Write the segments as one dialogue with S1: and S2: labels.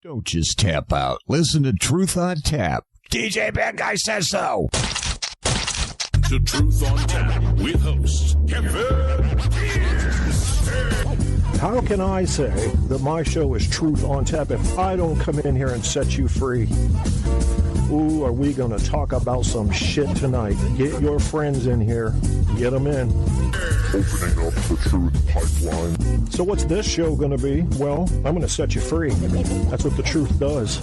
S1: Don't just tap out. Listen to Truth on Tap. DJ Bad Guy says so.
S2: To Truth on Tap with host Kevin.
S3: How can I say that my show is Truth on Tap if I don't come in here and set you free? Ooh, are we going to talk about some shit tonight? Get your friends in here. Get them in.
S4: Opening up the Truth pipeline.
S3: So what's this show going to be? Well, I'm going to set you free. That's what the truth does.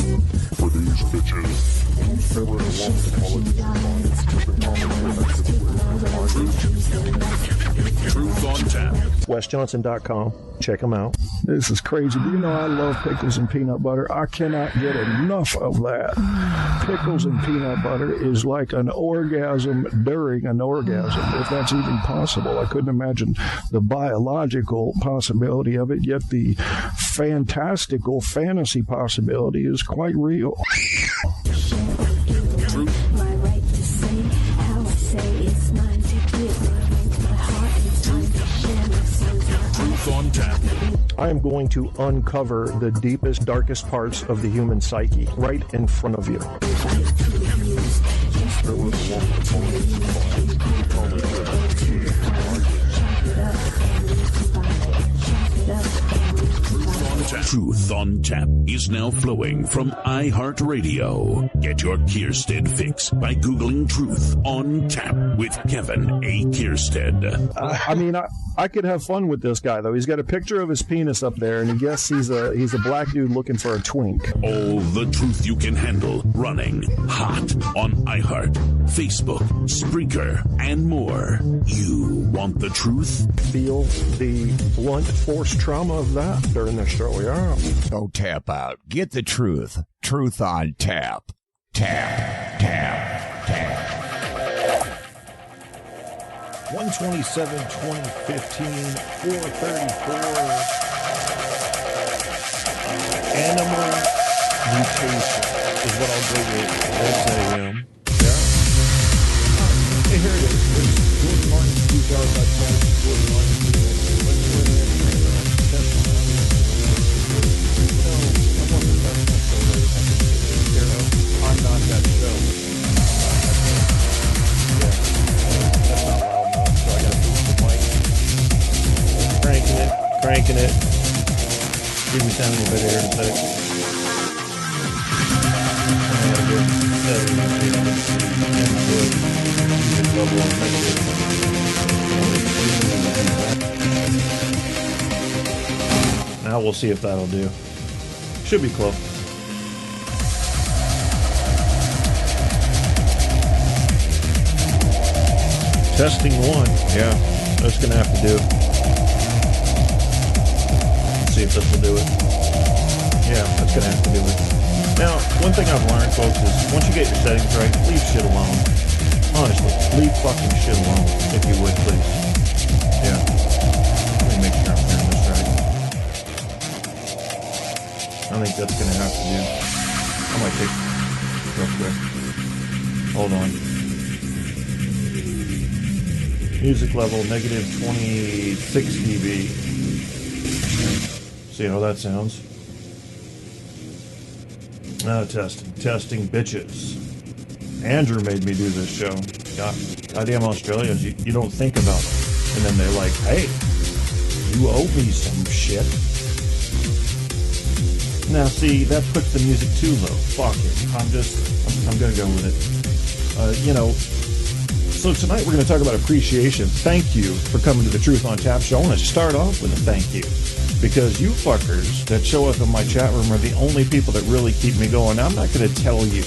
S4: For these bitches.
S2: Truth on Tap.
S3: WesJohnson.com. Check them out. This is crazy. Do you know I love pickles and peanut butter? I cannot get enough of that. Pickles and peanut butter is like an orgasm during an orgasm, if that's even possible. I couldn't imagine the biological possibility of it, yet the fantastical fantasy possibility is quite real.
S5: My right to say how I say it's mine to give. My heart is mine to share. My son's
S2: Truth on Tap.
S3: I am going to uncover the deepest, darkest parts of the human psyche right in front of you.
S2: Truth on Tap is now flowing from iHeartRadio. Get your Kierstead fix by Googling Truth on Tap with Kevin A. Kierstead.
S3: I could have fun with this guy, though. He's got a picture of his penis up there, and he guesses he's a black dude looking for a twink.
S2: All the truth you can handle running hot on iHeart, Facebook, Spreaker, and more. You want the truth?
S3: Feel the blunt force trauma of that during the show, yeah.
S1: Don't tap out. Get the truth. Truth on Tap. Tap, tap, tap.
S3: 127-2015, 434. Animal mutation is what I'll go with. S-A-M. Yeah. Hey, here it is. It's Gordon Martin's Gordon Martin's I'm not that show. Yeah. That's not loud enough, so I gotta boost the mic. Cranking it. Give me sound a little bit here in a sec. I gotta go setting up here. Input. Music level on negative. Now we'll see if that'll do. Should be close. Testing one. Yeah, that's going to have to do it. Let's see if this will do it. Yeah, that's going to have to do it. Now, one thing I've learned, folks, is once you get your settings right, leave shit alone. Honestly, leave fucking shit alone, if you would, please. Yeah. Let me make sure I'm hearing this right. I think that's going to have to do. I might take real quick. Hold on. Music level, negative 26 dB. See how that sounds. Testing bitches. Andrew made me do this show. Goddamn Australians, you don't think about it. And then they're like, hey, you owe me some shit. Now see, that puts the music too low. Fuck it. I'm gonna go with it. So tonight we're going to talk about appreciation. Thank you for coming to the Truth on Tap show. I want to start off with a thank you. Because you fuckers that show up in my chat room are the only people that really keep me going. Now, I'm not going to tell you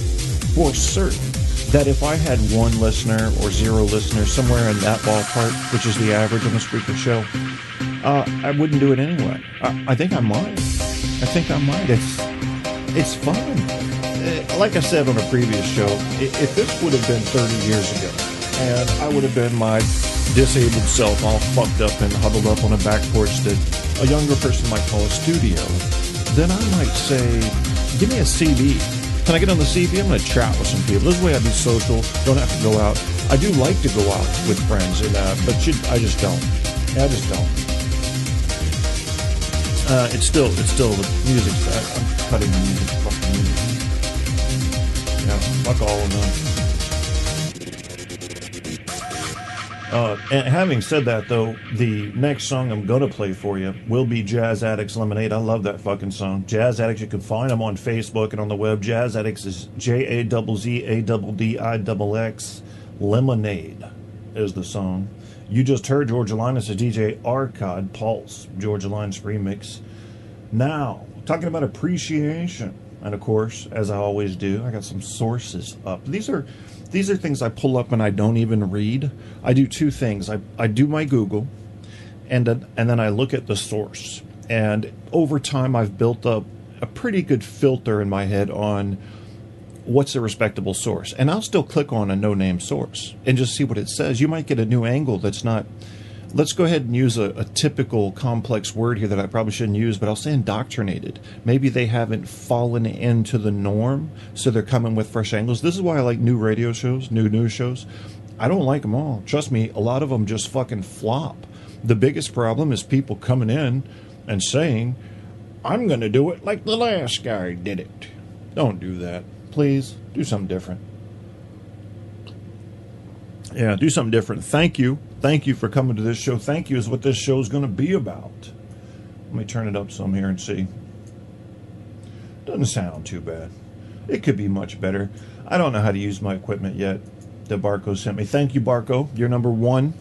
S3: for certain that if I had one listener or zero listeners, somewhere in that ballpark, which is the average on the Spreaker show, I wouldn't do it anyway. I think I might. It's fun. Like I said on a previous show, if this would have been 30 years ago, and I would have been my disabled self all fucked up and huddled up on a back porch that a younger person might call a studio, then I might say, give me a CD. Can I get on the CD? I'm going to chat with some people. This is the way I be social. Don't have to go out. I do like to go out with friends, but I just don't. I just don't. It's still the music. I'm cutting the music. Fuck the music. Yeah, fuck all of them. And having said that, though, the next song I'm going to play for you will be Jazz Addicts Lemonade. I love that fucking song. Jazz Addicts, you can find them on Facebook and on the web. Jazz Addicts is JAZZADDX. Lemonade is the song. You just heard George Linus' DJ Arcade Pulse, George Linus remix. Now, talking about appreciation. And of course, as I always do, I got some sources up. These are things I pull up and I don't even read. I do two things. I do my Google, and then I look at the source. And over time, I've built up a pretty good filter in my head on what's a respectable source. And I'll still click on a no-name source and just see what it says. You might get a new angle that's not... Let's go ahead and use a typical complex word here that I probably shouldn't use, but I'll say indoctrinated. Maybe they haven't fallen into the norm, so they're coming with fresh angles. This is why I like new radio shows, new news shows. I don't like them all. Trust me, a lot of them just fucking flop. The biggest problem is people coming in and saying, I'm going to do it like the last guy did it. Don't do that. Please, do something different. Yeah, do something different. Thank you. Thank you for coming to this show. Thank you is what this show is going to be about. Let me turn it up some here and see. Doesn't sound too bad. It could be much better. I don't know how to use my equipment yet that Barco sent me. Thank you, Barco. You're number one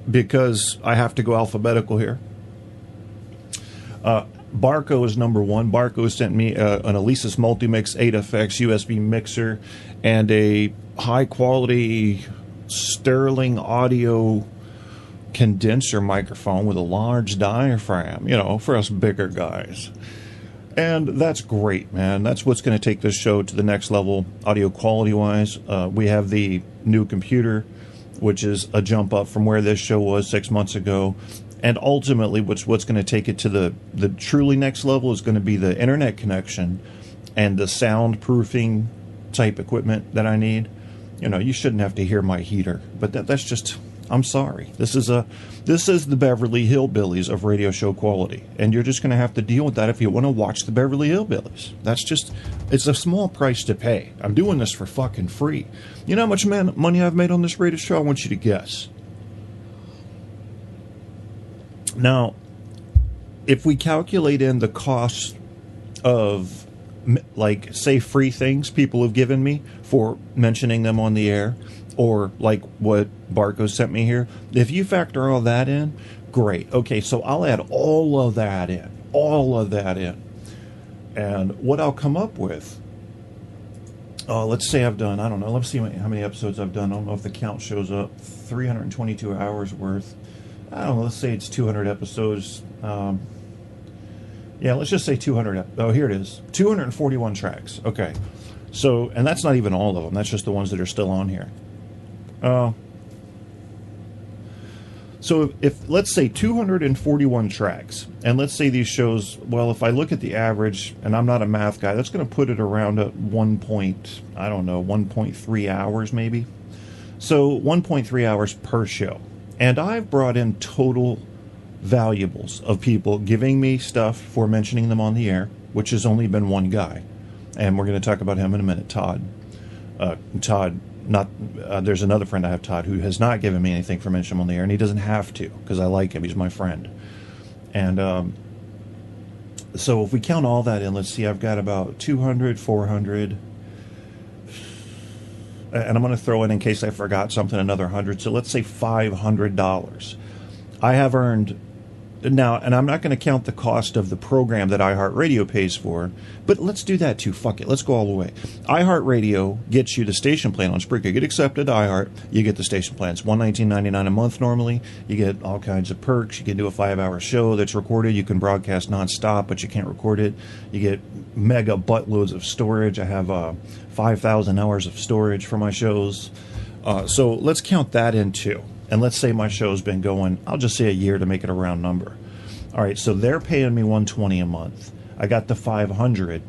S3: because I have to go alphabetical here. Barco is number one. Barco sent me an Alesis Multimix 8FX USB mixer and a high-quality Sterling audio condenser microphone with a large diaphragm, for us bigger guys. And that's great, man. That's what's going to take this show to the next level, audio quality-wise. We have the new computer, which is a jump up from where this show was 6 months ago. And ultimately, what's going to take it to the truly next level is going to be the internet connection and the soundproofing type equipment that I need. You shouldn't have to hear my heater, but that's just, I'm sorry. This is the Beverly Hillbillies of radio show quality, and you're just going to have to deal with that if you want to watch the Beverly Hillbillies. It's a small price to pay. I'm doing this for fucking free. You know how much money I've made on this radio show? I want you to guess. Now, if we calculate in the cost of, like, say, free things people have given me for mentioning them on the air, or like what Barco sent me here, if you factor all that in, great. Okay, so I'll add all of that in. And what I'll come up with, let's say I've done, I don't know, let's see how many episodes I've done. I don't know if the count shows up. 322 hours worth. I don't know, let's say it's 200 episodes. Yeah, let's just say 200. Oh, here it is. 241 tracks. Okay. So, and that's not even all of them. That's just the ones that are still on here. So if let's say 241 tracks, and let's say these shows, well, if I look at the average, and I'm not a math guy, that's going to put it around at 1.3 hours maybe. So 1.3 hours per show. And I've brought in total valuables of people giving me stuff for mentioning them on the air, which has only been one guy, and we're going to talk about him in a minute. Todd, there's another friend I have, Todd, who has not given me anything for mentioning him on the air, and he doesn't have to because I like him. He's my friend. And so if we count all that in, let's see, I've got about 200, 400, and I'm going to throw in case I forgot something, another 100. So let's say $500. I have earned now, and I'm not going to count the cost of the program that iHeartRadio pays for, but let's do that too. Fuck it. Let's go all the way. iHeartRadio gets you the station plan on Spreaker. Get accepted to iHeart, you get the station plan. It's $119.99 a month normally. You get all kinds of perks. You can do a 5-hour show that's recorded. You can broadcast nonstop, but you can't record it. You get mega buttloads of storage. I have 5,000 hours of storage for my shows. So let's count that in too. And let's say my show's been going, I'll just say a year to make it a round number. All right, so they're paying me $120 a month. I got the $500,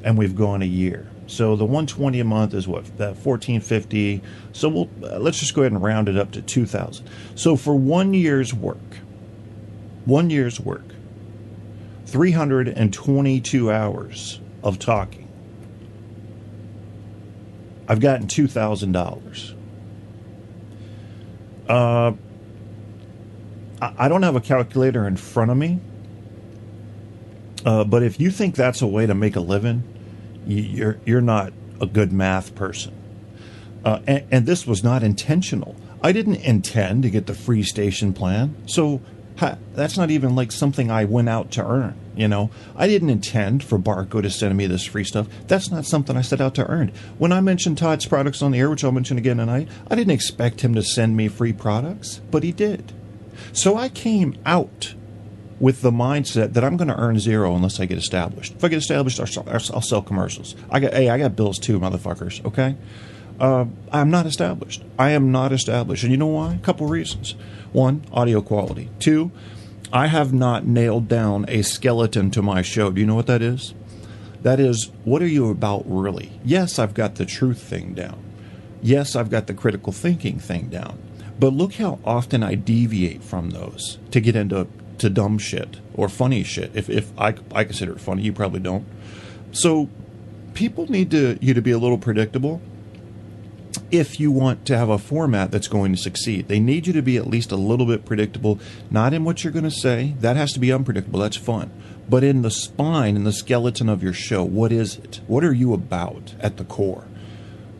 S3: and we've gone a year. So the $120 a month is what? $1,450. So let's just go ahead and round it up to $2,000. So for 1 year's work, 322 hours of talking. I've gotten $2,000. I don't have a calculator in front of me, but if you think that's a way to make a living, you're not a good math person. And this was not intentional. I didn't intend to get the free station plan, so that's not even like something I went out to earn. You know, I didn't intend for Barco to send me this free stuff. That's not something I set out to earn. When I mentioned Todd's products on the air, which I'll mention again tonight, I didn't expect him to send me free products, but he did. So I came out with the mindset that I'm going to earn zero unless I get established. If I get established, I'll sell commercials. I got bills too, motherfuckers. Okay. I'm not established. I am not established. And you know why? A couple reasons. One, audio quality. Two, I have not nailed down a skeleton to my show. Do you know what that is? That is, what are you about really? Yes, I've got the truth thing down. Yes, I've got the critical thinking thing down. But look how often I deviate from those to get into dumb shit or funny shit. If I consider it funny, you probably don't. So people need you to be a little predictable. If you want to have a format that's going to succeed, they need you to be at least a little bit predictable, not in what you're going to say. That has to be unpredictable. That's fun. But in the spine and the skeleton of your show, what is it? What are you about at the core?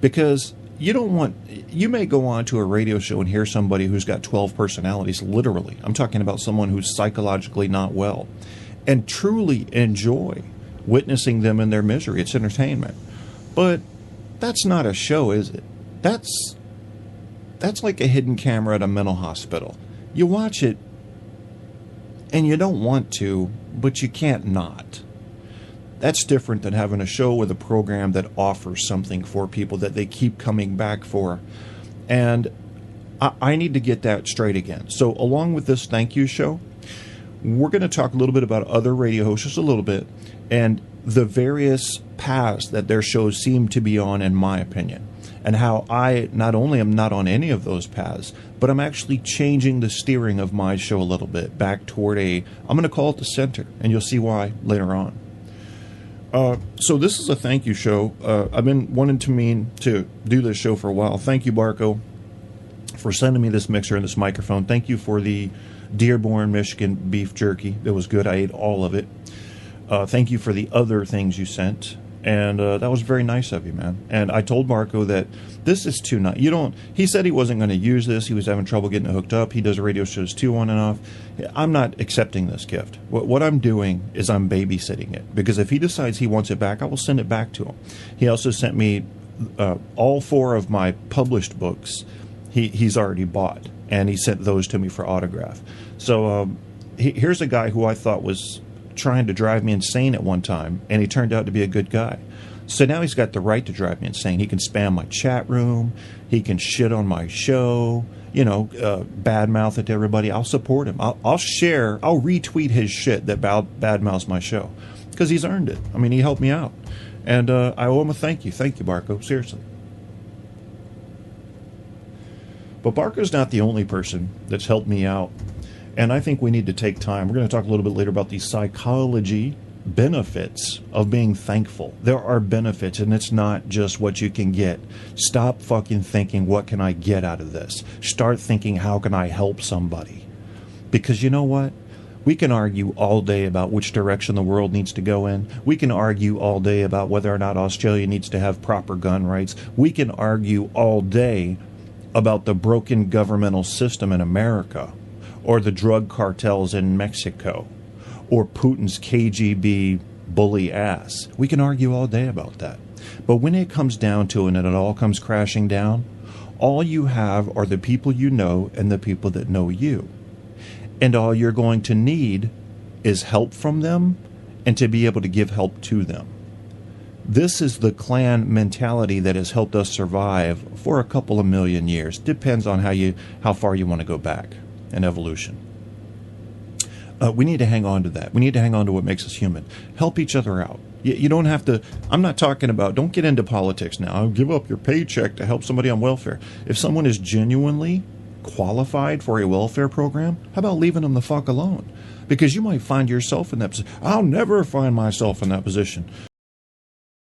S3: Because you may go on to a radio show and hear somebody who's got 12 personalities, literally. I'm talking about someone who's psychologically not well, and truly enjoy witnessing them in their misery. It's entertainment. But that's not a show, is it? That's like a hidden camera at a mental hospital. You watch it and you don't want to, but you can't not. That's different than having a show with a program that offers something for people that they keep coming back for. And I need to get that straight again. So along with this thank you show, we're going to talk a little bit about other radio hosts, just a little bit, and the various paths that their shows seem to be on, in my opinion, and how I not only am not on any of those paths, but I'm actually changing the steering of my show a little bit back toward I'm going to call it the center, and you'll see why later on. So this is a thank you show. I've been wanting to do this show for a while. Thank you, Barco, for sending me this mixer and this microphone. Thank you for the Dearborn, Michigan beef jerky. It was good. I ate all of it. Thank you for the other things you sent. And that was very nice of you, man. And I told Marco that this is too nice. He said he wasn't going to use this. He was having trouble getting it hooked up. He does radio shows too on and off. I'm not accepting this gift. What I'm doing is I'm babysitting it. Because if he decides he wants it back, I will send it back to him. He also sent me all 4 of my published books. He's already bought. And he sent those to me for autograph. So here's a guy who I thought was trying to drive me insane at one time, and he turned out to be a good guy. So now he's got the right to drive me insane. He can spam my chat room. He can shit on my show, badmouth it to everybody. I'll support him. I'll retweet his shit that badmouths my show, because he's earned it. I mean, he helped me out. And I owe him a thank you. Thank you, Barco. Seriously. But Barco's not the only person that's helped me out. And I think we need to take time. We're going to talk a little bit later about the psychology benefits of being thankful. There are benefits, and it's not just what you can get. Stop fucking thinking, what can I get out of this? Start thinking, how can I help somebody? Because you know what? We can argue all day about which direction the world needs to go in. We can argue all day about whether or not Australia needs to have proper gun rights. We can argue all day about the broken governmental system in America, or the drug cartels in Mexico, or Putin's KGB bully ass. We can argue all day about that. But when it comes down to it and it all comes crashing down, all you have are the people you know and the people that know you. And all you're going to need is help from them and to be able to give help to them. This is the clan mentality that has helped us survive for a couple of million years. Depends on how far you want to go back in evolution. We need to hang on to that. We need to hang on to what makes us human. Help each other out. You don't have to, I'm not talking about, don't get into politics now. Give up your paycheck to help somebody on welfare. If someone is genuinely qualified for a welfare program, how about leaving them the fuck alone? Because you might find yourself in that position. I'll never find myself in that position.